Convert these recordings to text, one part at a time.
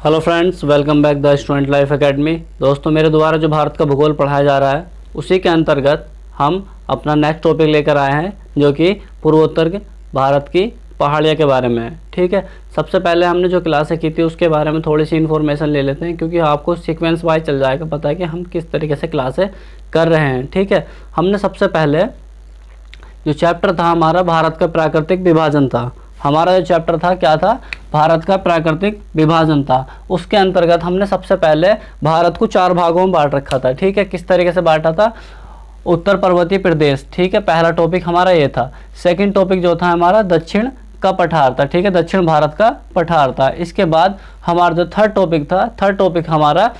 Hello friends, welcome back the student life academy. दोस्तों, मेरे द्वारा जो भारत का भूगोल पढ़ाया जा रहा है उसी के अंतर्गत हम अपना नेक्स्ट टॉपिक लेकर आए हैं, जो कि पूर्वोत्तर के भारत की पहाड़ियों के बारे में है। ठीक है, सबसे पहले हमने जो क्लासें की थी उसके बारे में थोड़ी सी इन्फॉर्मेशन ले लेते हैं, क्योंकि आपको सीक्वेंस वाइज चल जाएगा पता है कि हम किस तरीके से क्लासें कर रहे हैं। ठीक है, हमने सबसे पहले जो चैप्टर था हमारा भारत का प्राकृतिक विभाजन था। हमारा जो चैप्टर था क्या था? भारत का प्राकृतिक विभाजन था। उसके अंतर्गत हमने सबसे पहले भारत को 4 भागों में बांट रखा था। ठीक है, किस तरीके से बांटा था? उत्तर पर्वतीय प्रदेश। ठीक है, पहला टॉपिक हमारा ये था। सेकंड टॉपिक जो था हमारा दक्षिण का पठार था। ठीक है, दक्षिण भारत का पठार था। इसके बाद हमारा जो थर्ड टॉपिक था, थर्ड टॉपिक हमारा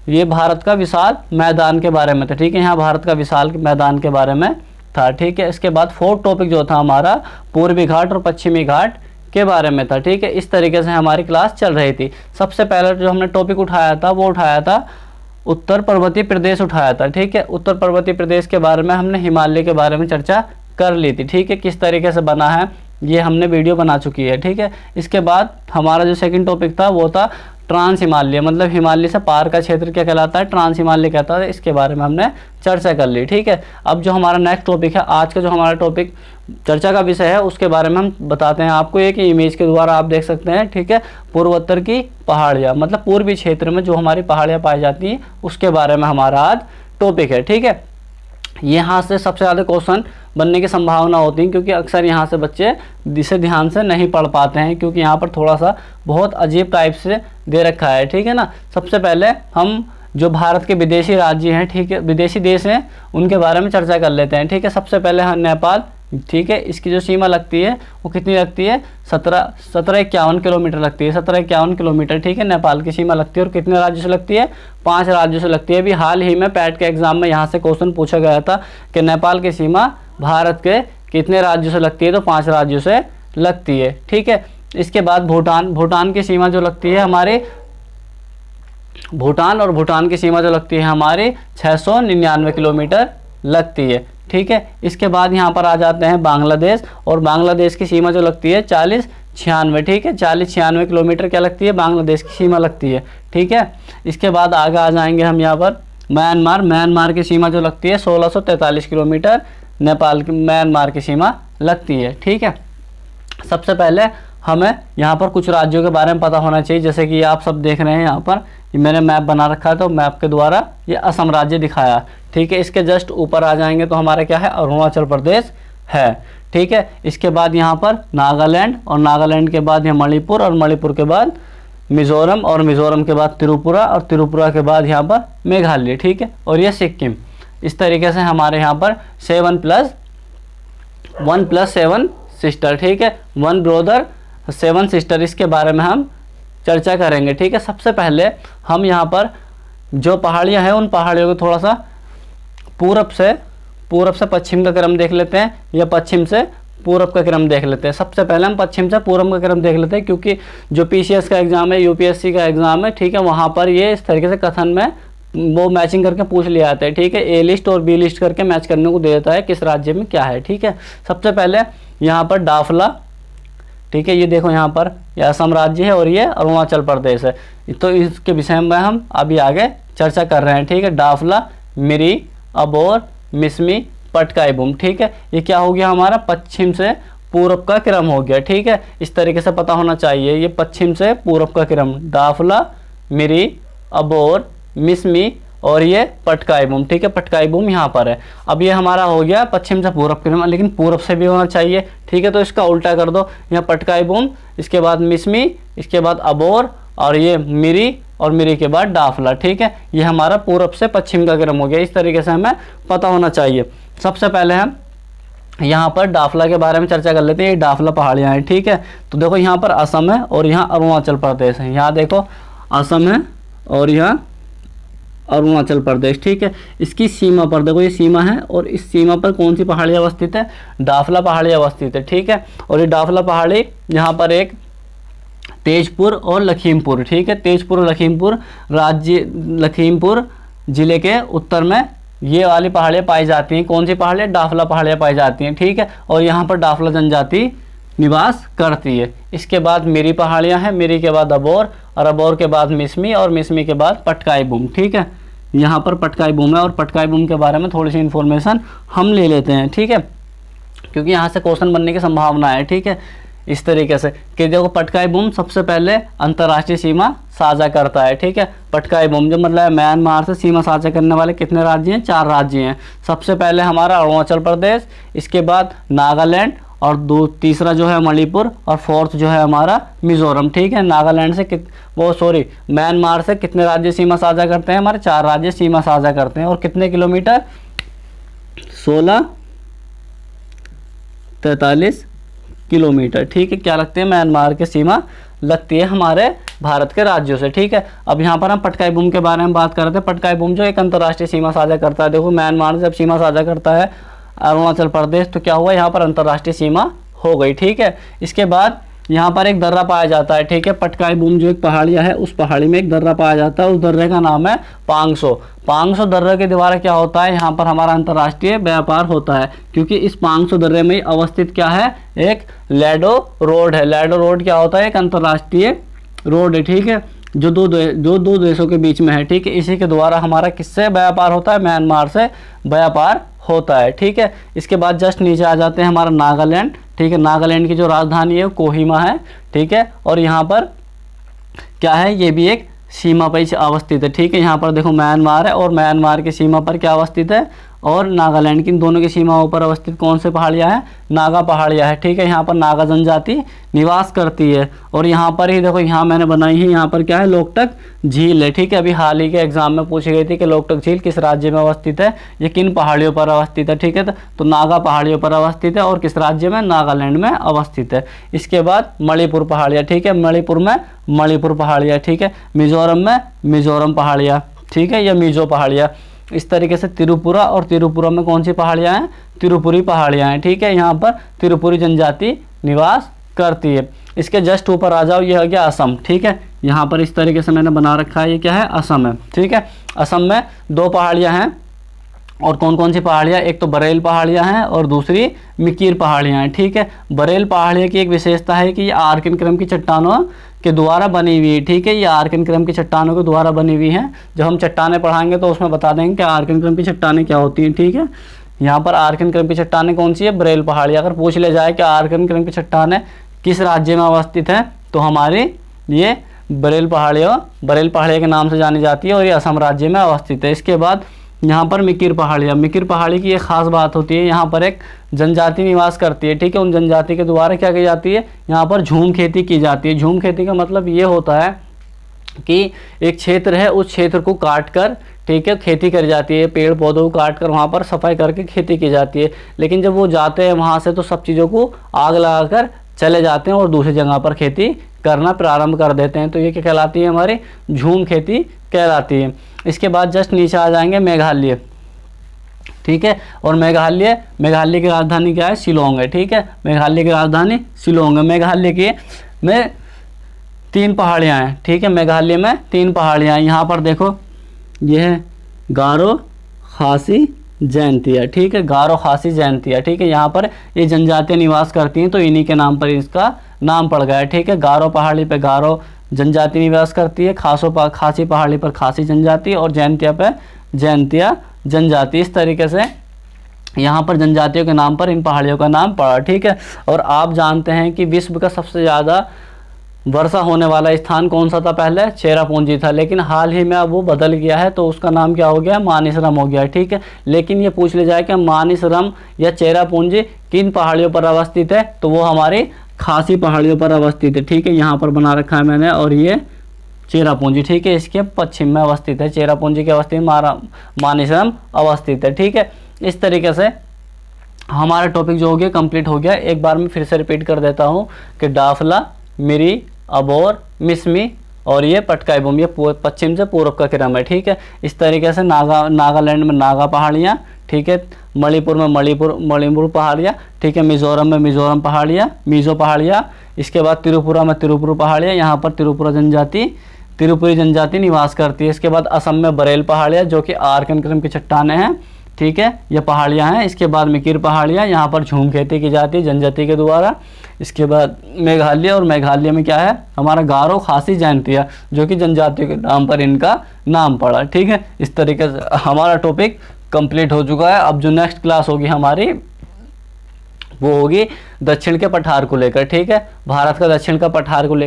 ये भारत का विशाल मैदान के बारे में था। ठीक है, यहाँ भारत का विशाल मैदान के बारे में था। ठीक है, इसके बाद फोर्थ टॉपिक जो था हमारा पूर्वी घाट और पश्चिमी घाट के बारे में था। ठीक है, इस तरीके से हमारी क्लास चल रही थी। सबसे पहले जो हमने टॉपिक उठाया था वो उठाया था उत्तर पर्वतीय प्रदेश उठाया था। ठीक है, उत्तर पर्वतीय प्रदेश के बारे में हमने हिमालय के बारे में चर्चा कर ली थी। ठीक है, किस तरीके से बना है ये हमने वीडियो बना चुकी है। ठीक है, इसके बाद हमारा जो सेकंड टॉपिक था वो था ट्रांस हिमालय, मतलब हिमालय से पार का क्षेत्र क्या कहलाता है? ट्रांस हिमालय कहता है। इसके बारे में हमने चर्चा कर ली। ठीक है, अब जो हमारा नेक्स्ट टॉपिक है, आज का जो हमारा टॉपिक चर्चा का विषय है उसके बारे में हम बताते हैं आपको। एक इमेज के द्वारा आप देख सकते हैं। ठीक है, पूर्वोत्तर की पहाड़ियाँ, मतलब पूर्वी क्षेत्र में जो हमारी पहाड़ियाँ पाई जाती हैं उसके बारे में हमारा आज टॉपिक है। ठीक है, यहाँ से सबसे ज़्यादा क्वेश्चन बनने की संभावना होती है, क्योंकि अक्सर यहाँ से बच्चे इसे ध्यान से नहीं पढ़ पाते हैं, क्योंकि यहाँ पर थोड़ा सा बहुत अजीब टाइप से दे रखा है। ठीक है ना, सबसे पहले हम जो भारत के विदेशी राज्य हैं, ठीक है, विदेशी देश हैं, उनके बारे में चर्चा कर लेते हैं। ठीक है, सबसे पहले हम नेपाल। ठीक है, इसकी जो सीमा लगती है वो कितनी लगती है? 1751 किलोमीटर लगती है। 1751 किलोमीटर। ठीक है, नेपाल की सीमा लगती है। और कितने राज्यों से लगती है? 5 राज्यों से लगती है। अभी हाल ही में पैट के एग्जाम में यहाँ से क्वेश्चन पूछा गया था कि नेपाल की सीमा भारत के कितने राज्यों से लगती है? तो 5 राज्यों से लगती है। ठीक है, इसके बाद भूटान। भूटान की सीमा जो लगती है हमारे भूटान की सीमा जो लगती है हमारी 699 किलोमीटर लगती है। ठीक है, इसके बाद यहाँ पर आ जाते हैं बांग्लादेश, और बांग्लादेश की सीमा जो लगती है 4096। ठीक है, 4096 किलोमीटर क्या लगती है? बांग्लादेश की सीमा लगती है। ठीक है, इसके बाद आगे आ जाएंगे हम यहाँ पर म्यांमार की सीमा जो लगती है 1643 किलोमीटर म्यांमार की सीमा लगती है। ठीक है, सबसे पहले हमें यहाँ पर कुछ राज्यों के बारे में पता होना चाहिए, जैसे कि आप सब देख रहे हैं यहाँ पर ये मैंने मैप बना रखा है, तो मैप के द्वारा ये असम राज्य दिखाया। ठीक है, इसके जस्ट ऊपर आ जाएंगे तो हमारा क्या है? अरुणाचल प्रदेश है। ठीक है, इसके बाद यहाँ पर नागालैंड, और नागालैंड के बाद यहाँ मणिपुर, और मणिपुर के बाद मिजोरम, और मिजोरम के बाद त्रिपुरा, और त्रिपुरा के बाद यहाँ पर मेघालय। ठीक है, और ये सिक्किम। इस तरीके से हमारे यहाँ पर 1+7 सिस्टर। ठीक है, 1 ब्रदर 7 सिस्टर, इसके बारे में हम चर्चा करेंगे। ठीक है, सबसे पहले हम यहाँ पर जो पहाड़ियाँ हैं उन पहाड़ियों को थोड़ा सा पूरब से पश्चिम का क्रम देख लेते हैं, या पश्चिम से पूरब का क्रम देख लेते हैं। सबसे पहले हम पश्चिम से पूरब का क्रम देख लेते हैं, क्योंकि जो पीसीएस का एग्ज़ाम है, यूपीएससी का एग्ज़ाम है, ठीक है, वहाँ पर ये इस तरीके से कथन में वो मैचिंग करके पूछ लिया जाता है। ठीक है, ए लिस्ट और बी लिस्ट करके मैच करने को दे देता है किस राज्य में क्या है। ठीक है, सबसे पहले यहाँ पर डाफला। ठीक है, ये देखो यहाँ पर यह असम राज्य है और ये अरुणाचल प्रदेश है, तो इसके विषय में हम अभी आगे चर्चा कर रहे हैं। ठीक है, डाफला, मिरी, अबोर, मिसमी, पटकाई-बूम। ठीक है, ये क्या हो गया? हमारा पश्चिम से पूरब का क्रम हो गया। ठीक है, इस तरीके से पता होना चाहिए, ये पश्चिम से पूरब का क्रम, डाफला, मिरी, अबोर, मिसमी और ये पटकाई-बूम। ठीक है, पटकाई-बूम यहाँ पर है। अब ये हमारा हो गया पश्चिम से पूरब क्रम, लेकिन पूरब से भी होना चाहिए। ठीक है, तो इसका उल्टा कर दो, यहाँ पटकाई-बूम, इसके बाद मिसमी, इसके बाद अबोर, और ये मिरी, और मिरी के बाद डाफला। ठीक है, ये हमारा पूरब से पश्चिम का क्रम हो गया। इस तरीके से हमें पता होना चाहिए। सबसे पहले हम यहाँ पर डाफला के बारे में चर्चा कर लेते हैं। ये डाफला पहाड़ियाँ हैं। ठीक है, तो देखो यहाँ पर असम है और यहाँ अरुणाचल प्रदेश है। यहाँ देखो असम है और यहाँ अरुणाचल प्रदेश। ठीक है, इसकी सीमा पर देखो, ये सीमा है और इस सीमा पर कौन सी पहाड़ी अवस्थित है? डाफला पहाड़ी अवस्थित है। ठीक है, और ये डाफला पहाड़ी यहाँ पर एक तेजपुर और लखीमपुर। ठीक है, तेजपुर और लखीमपुर लखीमपुर जिले के उत्तर में ये वाली पहाड़ियाँ पाई जाती हैं। कौन सी पहाड़ियाँ? डाफला पहाड़ियाँ पाई जाती हैं। ठीक है, और यहाँ पर डाफला जनजाति निवास करती है। इसके बाद मिरी पहाड़ियाँ हैं, मिरी के बाद अबोर, और अबोर के बाद मिसमी, और मिसमी के बाद पटकाई बूम। ठीक है, यहाँ पर पटकाई बूम है, और पटकाई बूम के बारे में थोड़ी सी इन्फॉर्मेशन हम ले लेते हैं। ठीक है, क्योंकि यहाँ से क्वेश्चन बनने की संभावना है। ठीक है, इस तरीके से कि देखो पटकाई बूम सबसे पहले अंतर्राष्ट्रीय सीमा साझा करता है। ठीक है, पटकाई बूम जो मतलब म्यांमार से सीमा साझा करने वाले कितने राज्य हैं? 4 राज्य हैं। सबसे पहले हमारा अरुणाचल प्रदेश, इसके बाद नागालैंड, और तीसरा जो है मणिपुर, और फोर्थ जो है हमारा मिजोरम। ठीक है, नागालैंड से म्यांमार से कितने राज्य सीमा साझा करते हैं? हमारे 4 राज्य सीमा साझा करते हैं। और कितने किलोमीटर? 1643 किलोमीटर। ठीक है, क्या लगते हैं? म्यांमार की सीमा लगती है हमारे भारत के राज्यों से। ठीक है, अब यहाँ पर हम पटकाई बूम के बारे में बात कर रहे थे। पटकाई बूम जो एक अंतर्राष्ट्रीय सीमा साझा करता है। देखो म्यांमार जब सीमा साझा करता है अरुणाचल प्रदेश, तो क्या हुआ? यहाँ पर अंतर्राष्ट्रीय सीमा हो गई। ठीक है, इसके बाद यहाँ पर एक दर्रा पाया जाता है। ठीक है, पटकाई बूम जो एक पहाड़िया है, उस पहाड़ी में एक दर्रा पाया जाता है। उस दर्रे का नाम है पांगसो। पांगसो दर्रे के द्वारा क्या होता है? यहाँ पर हमारा अंतर्राष्ट्रीय व्यापार होता है, क्योंकि इस पांगसो दर्रे में अवस्थित क्या है? एक लैडो रोड है। लैडो रोड क्या होता है? एक अंतर्राष्ट्रीय रोड है। ठीक है, जो दो देशों के बीच में है। ठीक है, इसी के द्वारा हमारा किससे व्यापार होता है? म्यांमार से व्यापार होता है। ठीक है, इसके बाद जस्ट नीचे आ जाते हैं हमारा नागालैंड। ठीक है, नागालैंड की जो राजधानी है वो कोहिमा है। ठीक है, और यहाँ पर क्या है? ये भी एक सीमा पर अवस्थित है। ठीक है, यहाँ पर देखो म्यांमार है, और म्यांमार की सीमा पर क्या अवस्थित है? और नागालैंड की, इन दोनों की सीमाओं पर अवस्थित कौन से पहाड़ियाँ हैं? नागा पहाड़ियाँ है। ठीक है, यहाँ पर नागा जनजाति निवास करती है। और यहाँ पर ही देखो, यहाँ मैंने बनाई है, यहाँ पर क्या है? लोकटक झील है। ठीक है, अभी हाल ही के एग्जाम में पूछी गई थी कि लोकटक झील किस राज्य में अवस्थित है, ये किन पहाड़ियों पर अवस्थित है। ठीक है, तो नागा पहाड़ियों पर अवस्थित है, और किस राज्य में? नागालैंड में अवस्थित है। इसके बाद मणिपुर पहाड़ियाँ। ठीक है, मणिपुर में मणिपुर पहाड़ियाँ। ठीक है, मिजोरम में मिजोरम पहाड़ियाँ। ठीक है, या मिजो पहाड़ियाँ। इस तरीके से त्रिपुरा, और त्रिपुरा में कौन सी पहाड़ियाँ हैं? त्रिपुरी पहाड़ियाँ हैं। ठीक है, यहाँ पर त्रिपुरी जनजाति निवास करती है। इसके जस्ट ऊपर आ जाओ, ये हो गया असम। ठीक है, यहाँ पर इस तरीके से मैंने बना रखा है, ये क्या है? असम है। ठीक है, असम में 2 पहाड़ियाँ हैं। और कौन कौन सी पहाड़ियाँ? एक तो बरेल पहाड़ियाँ हैं, और दूसरी मिकीर पहाड़ियाँ हैं। ठीक है, बरेल पहाड़ियाँ की एक विशेषता है कि ये आर्किन क्रम की चट्टानों के द्वारा बनी हुई है। ठीक है, ये आर्किन क्रम की चट्टानों के द्वारा बनी हुई हैं। जब हम चट्टानें पढ़ाएंगे तो उसमें बता देंगे कि आर्किन क्रम की चट्टानें क्या होती हैं। ठीक है, यहाँ पर आर्किन क्रम की चट्टानें कौन सी है? बरेल पहाड़ी। अगर पूछ ले जाए कि आर्किन क्रम की चट्टानें किस राज्य में अवस्थित है, तो हमारी ये बरेल पहाड़ियाँ के नाम से जानी जाती है, और ये असम राज्य में अवस्थित है। इसके बाद यहाँ पर मिकिर पहाड़ियाँ। मिकिर पहाड़ी की एक खास बात होती है, यहाँ पर एक जनजाति निवास करती है। ठीक है, उन जनजाति के द्वारा क्या की जाती है? यहाँ पर झूम खेती की जाती है। झूम खेती का मतलब ये होता है कि एक क्षेत्र है, उस क्षेत्र को काट कर, ठीक है, खेती करी जाती है। पेड़ पौधों को काट कर वहाँ पर सफाई करके खेती की जाती है। लेकिन जब वो जाते हैं वहाँ से, तो सब चीज़ों को आग लगाकर चले जाते हैं और दूसरी जगह पर खेती करना प्रारंभ कर देते हैं। तो ये क्या कहलाती है? हमारी झूम खेती कहलाती है। इसके बाद जस्ट नीचे आ जाएंगे मेघालय। ठीक है, और मेघालय की राजधानी क्या है? शिलोंग है। ठीक है, मेघालय की राजधानी शिलोंग है। मेघालय की में 3 पहाड़ियाँ हैं। ठीक है, मेघालय में 3 पहाड़ियाँ हैं। यहाँ पर देखो, ये है गारो, खासी, जैंतिया। ठीक है, गारो, खासी, जैंतिया। ठीक है, यहाँ पर ये जनजातियाँ निवास करती हैं, तो इन्हीं के नाम पर इसका नाम पड़ गया है। ठीक है, गारो पहाड़ी पे गारो जनजाति निवास करती है, खासी पहाड़ी पर खासी जनजाति, और जैंतिया पे जैंतिया जनजाति। इस तरीके से यहाँ पर जनजातियों के नाम पर इन पहाड़ियों का नाम पड़ा। ठीक है, और आप जानते हैं कि विश्व का सबसे ज़्यादा वर्षा होने वाला स्थान कौन सा था? पहले चेरापूंजी था, लेकिन हाल ही में अब वो बदल गया है, तो उसका नाम क्या हो गया? मानिसरम हो गया। ठीक है, लेकिन ये पूछ ले जाए कि मानिसरम या चेरापूंजी किन पहाड़ियों पर अवस्थित है, तो वो हमारी खासी पहाड़ियों पर अवस्थित है। ठीक है, यहाँ पर बना रखा है मैंने, और ये चेरापूंजी। ठीक है, इसके पश्चिम में अवस्थित है। चेरापूंजी के अवस्थित मानिसरम अवस्थित है। ठीक है, इस तरीके से हमारा टॉपिक जो हो गया कंप्लीट हो गया। एक बार मैं फिर से रिपीट कर देता हूँ कि डाफला, मिरी, अबोर, मिसमी और ये पटकाई बूम, ये पश्चिम से पूर्व का क्रम है। ठीक है, इस तरीके से नागालैंड में नागा पहाड़ियाँ। ठीक है, मणिपुर में मणिपुर पहाड़ियाँ। ठीक है, मिजोरम में मिजोरम पहाड़ियाँ, मिजो पहाड़ियाँ। इसके बाद त्रिपुरा में त्रिपुरा पहाड़ियाँ, यहाँ पर त्रिपुरी जनजाति निवास करती है। इसके बाद असम में बरेल पहाड़ियाँ, जो कि आर्किन क्रम की चट्टानें हैं। ठीक है, ये पहाड़ियाँ हैं। इसके बाद मिकिर पहाड़ियाँ, यहाँ पर झूम खेती की जाती है जनजाति के द्वारा। इसके बाद मेघालय, और मेघालय में क्या है, हमारा गारो, खासी, जयंतिया, जो कि जनजातियों के नाम पर इनका नाम पड़ा। ठीक है, इस तरीके से हमारा टॉपिक कंप्लीट हो चुका है। अब जो नेक्स्ट क्लास होगी हमारी, वो होगी दक्षिण के पठार को लेकर। ठीक है, भारत का दक्षिण का पठार को लेकर